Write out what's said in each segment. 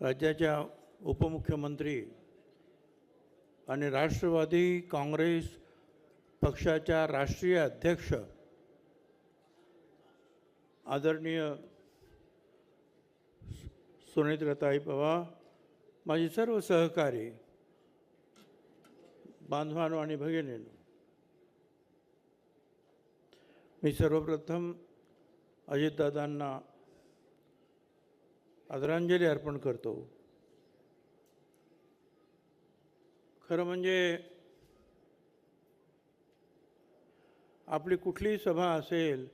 राज्याच्या उपमुख्यमंत्री आणि राष्ट्रवादी काँग्रेस पक्षाच्या राष्ट्रीय अध्यक्ष आदरणीय सुनेत्राताई पवार, माझे सर्व सहकारी बांधवांनो आणि भगिनींनो, मी सर्वप्रथम अजितदादांना आदरांजली अर्पण करतो। खरं म्हणजे आपली कुठलीही सभा असेल,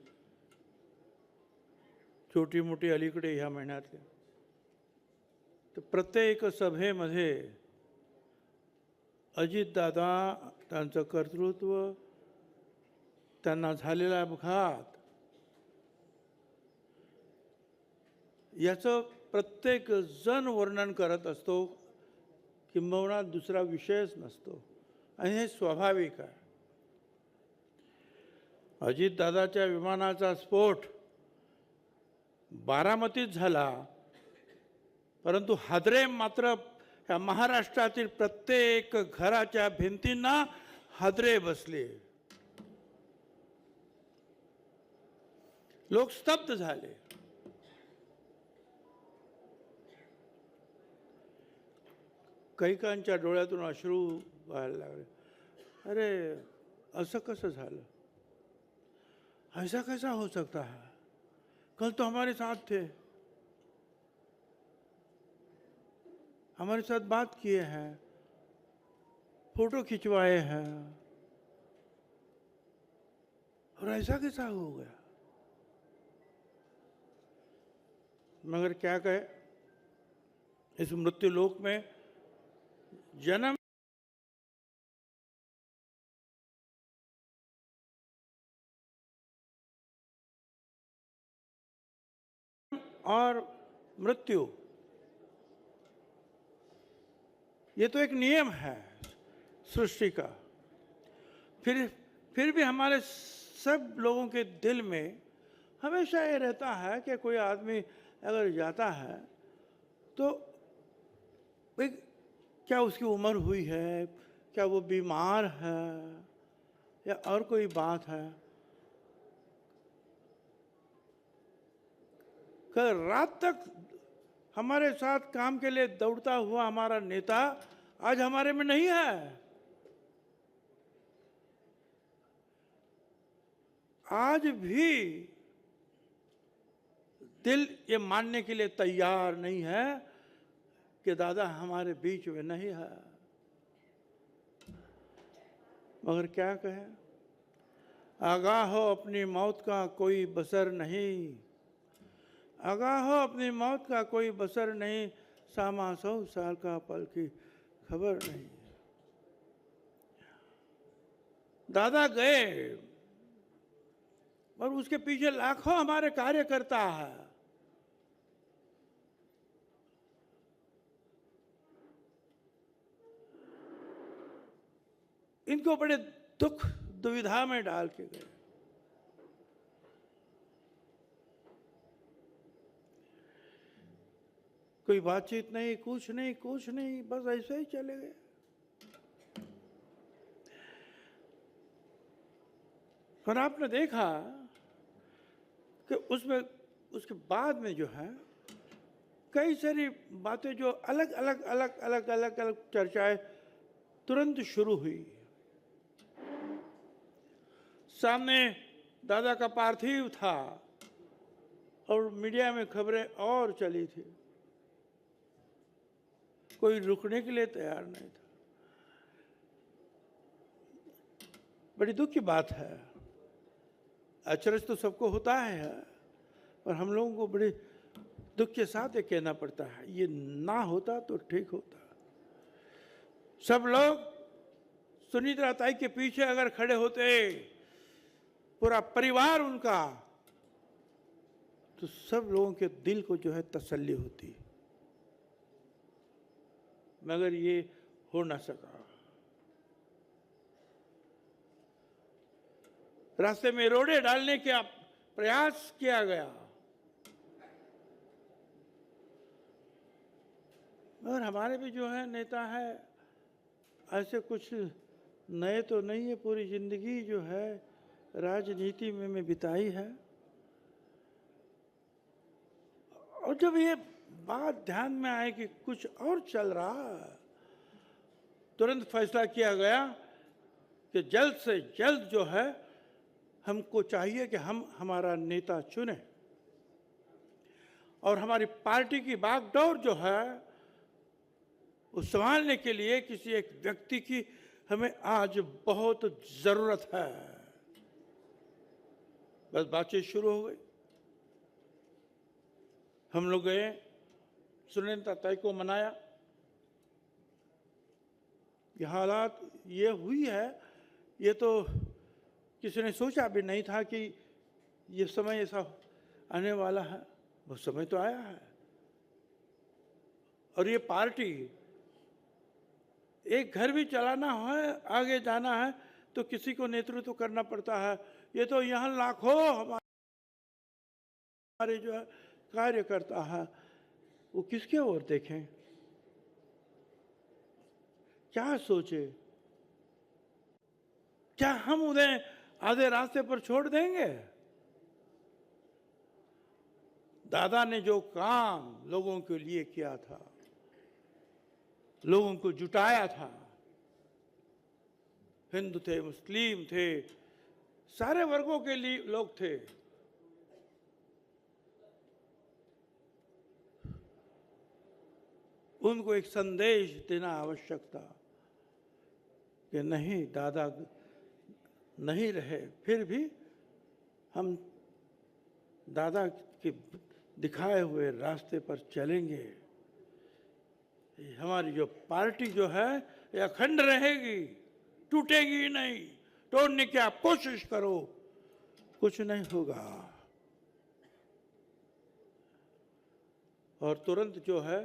छोटी मोठी अलीकडे ह्या महिन्यातल्या, तर प्रत्येक सभेमध्ये अजितदादा, त्यांचं कर्तृत्व, त्यांना झालेला अपघात याचं प्रत्येक जण वर्णन करत असतो, किंबहुना दुसरा विषयच नसतो आणि हे स्वाभाविक आहे। अजितदादाच्या विमानाचा स्फोट बारामतीत झाला, परंतु हादरे मात्र या महाराष्ट्रातील प्रत्येक घराच्या भिंतींना हादरे बसले, लोक स्तब्ध झाले। कैकांच्या डोळ्यातून अश्रू व्हायला लागले। अरे असं कसं झालं? ऐसा कैसा हो सकता है? कल तो हमारे साथ थे, हमारे साथ बात किए हैं, फोटो खिंचवाए हैं, और ऐसा कैसा हो गया? मगर क्या कहे, इस मृत्यु लोक में जन्म और मृत्यु ये तो एक नियम है सृष्टि का। फिर भी हमारे सब लोगों के दिल में हमेशा ये रहता है कि कोई आदमी अगर जाता है तो क्या उसकी उम्र हुई है, क्या वो बीमार है, या और कोई बात है। कल रात तक हमारे साथ काम के लिए दौड़ता हुआ हमारा नेता आज हमारे में नहीं है। आज भी दिल ये मानने के लिए तैयार नहीं है कि दादा हमारे बीच में नहीं है। मगर क्या कहें, आगाह हो अपनी मौत का कोई बसर नहीं, आगाह हो अपनी मौत का कोई बसर नहीं, सामा 100 साल का पल की खबर नहीं। दादा गए और उसके पीछे लाखों हमारे कार्यकर्ता है। इनको बड़े दुख दुविधा में डाल के गए। कोई बातचीत नहीं, कुछ नहीं, बस ऐसे ही चले गए। और आपने देखा कि उसमें उसके बाद में जो है कई सारी बातें जो अलग अलग चर्चाएं तुरंत शुरू हुई। सामने दादा का पार्थिव था और मीडिया में खबरें और चली थी, कोई रुकने के लिए तैयार नहीं था। बड़ी दुख की बात है, अचरज तो सबको होता है, पर हम लोगों को बड़े दुख के साथ ये कहना पड़ता है, ये ना होता तो ठीक होता। सब लोग सुनेत्राताई के पीछे अगर खड़े होते, पूरा परिवार उनका, तो सब लोगों के दिल को जो है तसल्ली होती, मगर ये हो ना सका। रास्ते में रोड़े डालने का प्रयास किया गया, मगर हमारे भी जो है नेता है ऐसे कुछ नए तो नहीं है, पूरी जिंदगी जो है राजनीति में मैं बिताई है। और जब ये बात ध्यान में आए कि कुछ और चल रहा है, तुरंत फैसला किया गया कि जल्द से जल्द जो है हमको चाहिए कि हम हमारा नेता चुने और हमारी पार्टी की बागडोर जो है उस संभालने के लिए किसी एक व्यक्ति की हमें आज बहुत जरूरत है। बस बातचीत शुरू हो गई। हम लोग गए, सुनीता ताई को मनाया। ये हालात ये हुई है, ये तो किसी ने सोचा भी नहीं था कि ये समय ऐसा आने वाला है। वो समय तो आया है। और ये पार्टी, एक घर भी चलाना है, आगे जाना है तो किसी को नेतृत्व करना पड़ता है। ये तो यहाँ लाखों हमारे जो है कार्यकर्ता है, वो किसके ओर देखें, क्या सोचे? क्या हम उन्हें आधे रास्ते पर छोड़ देंगे? दादा ने जो काम लोगों के लिए किया था, लोगों को जुटाया था, हिंदू थे, मुस्लिम थे, सारे वर्गों के लिए लोग थे। उनको एक संदेश देना आवश्यक था कि नहीं, दादा नहीं रहे, फिर भी हम दादा के दिखाए हुए रास्ते पर चलेंगे। हमारी जो पार्टी जो है ये अखंड रहेगी, टूटेगी नहीं। तोड़ने की आप कोशिश करो, कुछ नहीं होगा। और तुरंत जो है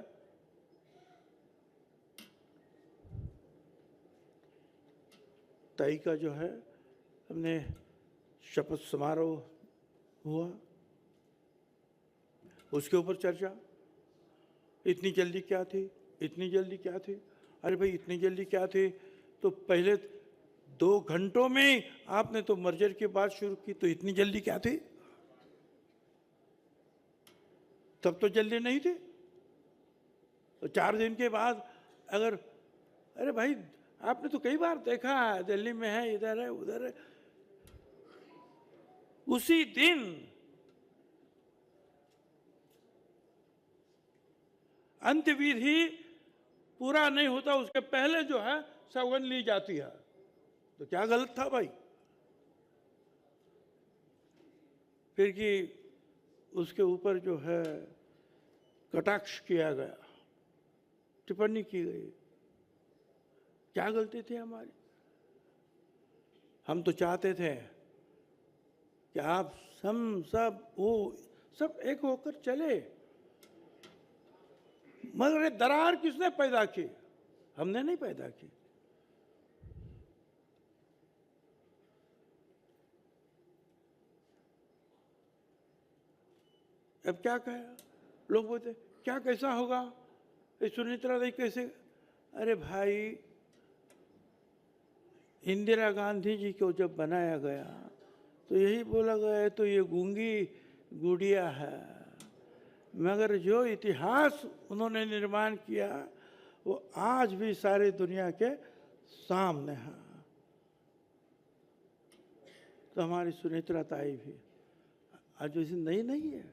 ताई का जो है हमने शपथ समारोह हुआ, उसके ऊपर चर्चा। इतनी जल्दी क्या थी, इतनी जल्दी क्या थी? अरे भाई इतनी जल्दी क्या थी? तो पहले 2 घंटों में आपने तो मर्जर की बात शुरू की, तो इतनी जल्दी क्या थी? तब तो जल्दी नहीं थी। तो 4 दिन के बाद अगर, अरे भाई आपने तो कई बार देखा है, दिल्ली में है, इधर है, उधर है, उसी दिन अंत्यविधि पूरा नहीं होता उसके पहले जो है सौगंध ली जाती है। तो क्या गलत था भाई? फिर कि उसके ऊपर जो है कटाक्ष किया गया, टिप्पणी की गई। क्या गलती थी हमारी? हम तो चाहते थे कि आप सब वो सब एक होकर चले, मगर ये दरार किसने पैदा की? हमने नहीं पैदा की। अब क्या कहे लोग, बोलते क्या कैसा होगा, सुनीता देवी कैसे? अरे भाई, इंदिरा गांधी जी को जब बनाया गया तो यही बोला गया तो ये गूंगी गुड़िया है, मगर जो इतिहास उन्होंने निर्माण किया वो आज भी सारी दुनिया के सामने है। तो हमारी सुनीता ताई भी आज वैसे नहीं है,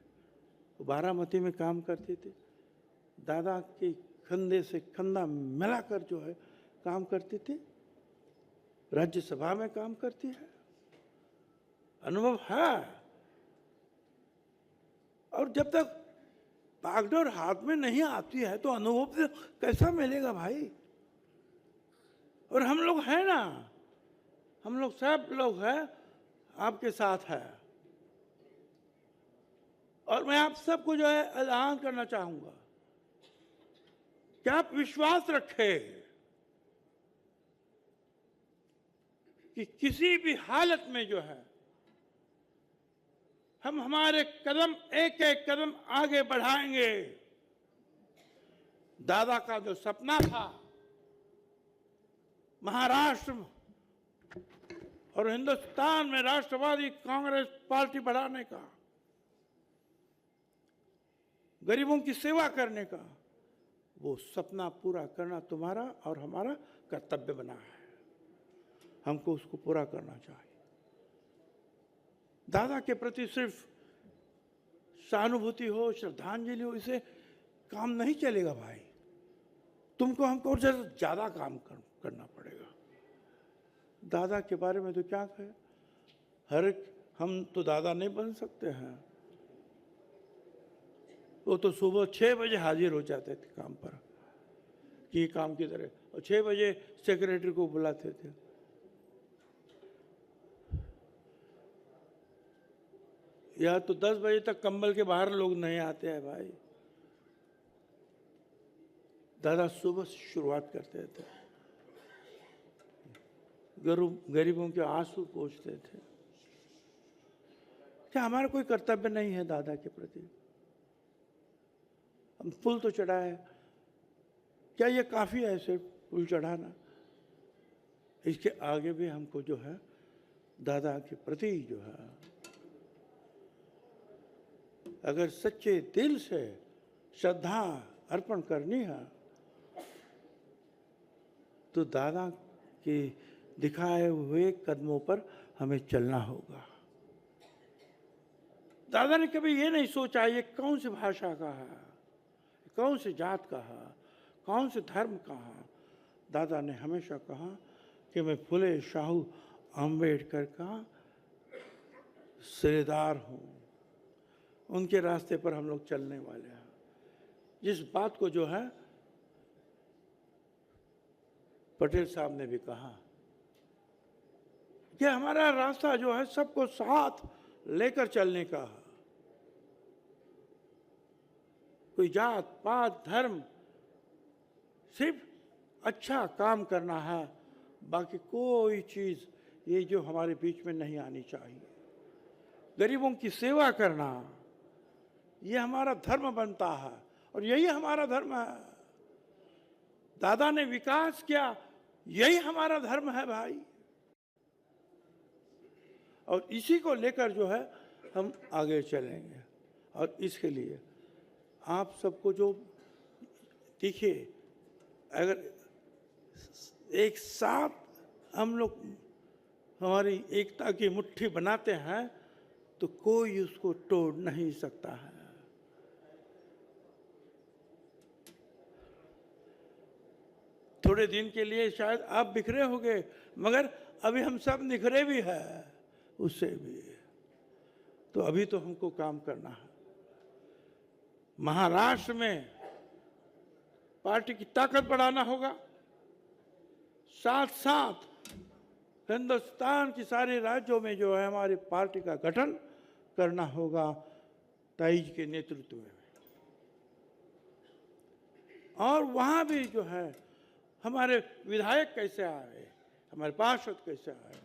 वो बारामती में काम करती थी, दादा के कंधे से कंधा मिलाकर जो है काम करती थी, राज्यसभा में काम करती है, अनुभव है। और जब तक बागडोर हाथ में नहीं आती है तो अनुभव से कैसा मिलेगा भाई? और हम लोग हैं ना, हम लोग सब लोग हैं, आपके साथ है। और मैं आप सबको जो है ऐलान करना चाहूंगा कि आप विश्वास रखें कि किसी भी हालत में जो है हम हमारे कदम एक एक कदम आगे बढ़ाएंगे। दादा का जो सपना था महाराष्ट्र और हिंदुस्तान में राष्ट्रवादी कांग्रेस पार्टी बढ़ाने का, गरीबों की सेवा करने का, वो सपना पूरा करना तुम्हारा और हमारा कर्तव्य बना है। हमको उसको पूरा करना चाहिए। दादा के प्रति सिर्फ सहानुभूति हो, श्रद्धांजलि हो, इसे काम नहीं चलेगा भाई। तुमको हमको ज्यादा काम करना पड़ेगा। दादा के बारे में तो क्या कहे, हर एक हम तो दादा नहीं बन सकते हैं। वो तो सुबह 6 बजे हाजिर हो जाते थे काम पर कि काम की तरह, और 6 बजे सेक्रेटरी को बुलाते थे। या तो 10 बजे तक कंबल के बाहर लोग नहीं आते हैं भाई। दादा सुबह से शुरुआत करते थे, गरीबों के आंसू पोंछते थे। क्या हमारा कोई कर्तव्य नहीं है दादा के प्रति? हम फूल तो चढ़ाए, क्या ये काफी है सिर्फ फूल चढ़ाना? इसके आगे भी हमको जो है दादा के प्रति जो है, अगर सच्चे दिल से श्रद्धा अर्पण करनी है तो दादा के दिखाए हुए कदमों पर हमें चलना होगा। दादा ने कभी ये नहीं सोचा ये कौन सी भाषा का है, कौन सी जात का है, कौन से धर्म का है। दादा ने हमेशा कहा कि मैं फुले शाहू अम्बेडकर का सिरेदार हूँ, उनके रास्ते पर हम लोग चलने वाले हैं। जिस बात को जो है पटेल साहब ने भी कहा कि हमारा रास्ता जो है सबको साथ लेकर चलने का है। कोई जात पात धर्म, सिर्फ अच्छा काम करना है, बाकी कोई चीज ये जो हमारे बीच में नहीं आनी चाहिए। गरीबों की सेवा करना ये हमारा धर्म बनता है और यही हमारा धर्म है। दादा ने विकास किया, यही हमारा धर्म है भाई। और इसी को लेकर जो है हम आगे चलेंगे। और इसके लिए आप सबको जो देखिए, अगर एक साथ हम लोग हमारी एकता की मुट्ठी बनाते हैं तो कोई उसको तोड़ नहीं सकता है। थोड़े दिन के लिए शायद आप बिखरे होंगे, मगर अभी हम सब निखरे भी हैं उससे भी। तो अभी तो हमको काम करना है। महाराष्ट्र में पार्टी की ताकत बढ़ाना होगा, साथ साथ हिंदुस्तान की सारे राज्यों में जो है हमारी पार्टी का गठन करना होगा ताई जी के नेतृत्व में। और वहां भी जो है हमारे विधायक कैसे आए, हमारे पार्षद कैसे आए,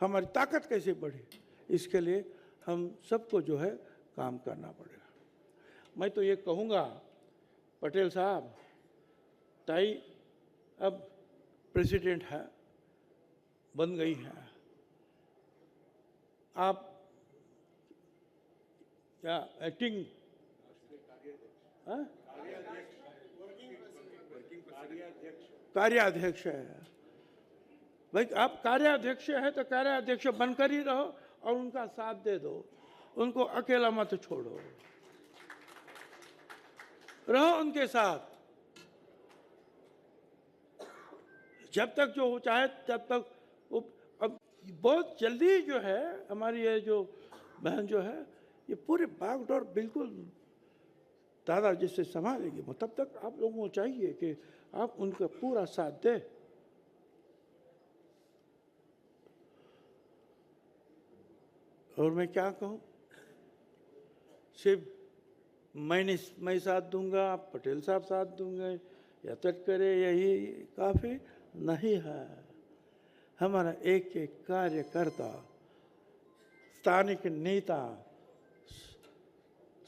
हमारी ताकत कैसे बढ़े, इसके लिए हम सबको जो है काम करना पड़ेगा। मैं तो ये कहूँगा पटेल साहब, ताई अब प्रेसिडेंट है, बन गई है, आप क्या एक्टिंग कार्याध्यक्ष है भाई। आप कार्याध्यक्ष है तो कार्याध्यक्ष बनकर ही रहो और उनका साथ दे दो, उनको अकेला मत छोड़ो, रहो उनके साथ। जब तक जो हो चाहे तब तक वो। अब बहुत जल्दी जो है हमारी ये जो बहन जो है ये पूरे बागडोर बिल्कुल दादा जिससे संभालेगी, तब तक आप लोगों को चाहिए कि आप उनका पूरा साथ दें। और मैं क्या कहूँ, सिर्फ मैं साथ दूंगा, पटेल साहब साथ दूंगे या तटकरे, यही काफ़ी नहीं है। हमारा एक एक कार्यकर्ता, स्थानिक नेता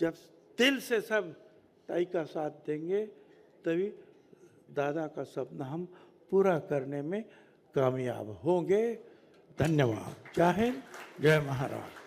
जब दिल से सब ताई का साथ देंगे तभी दादा का सपना हम पूरा करने में कामयाब होंगे। धन्यवाद। जय हिंद, जय महाराष्ट्र।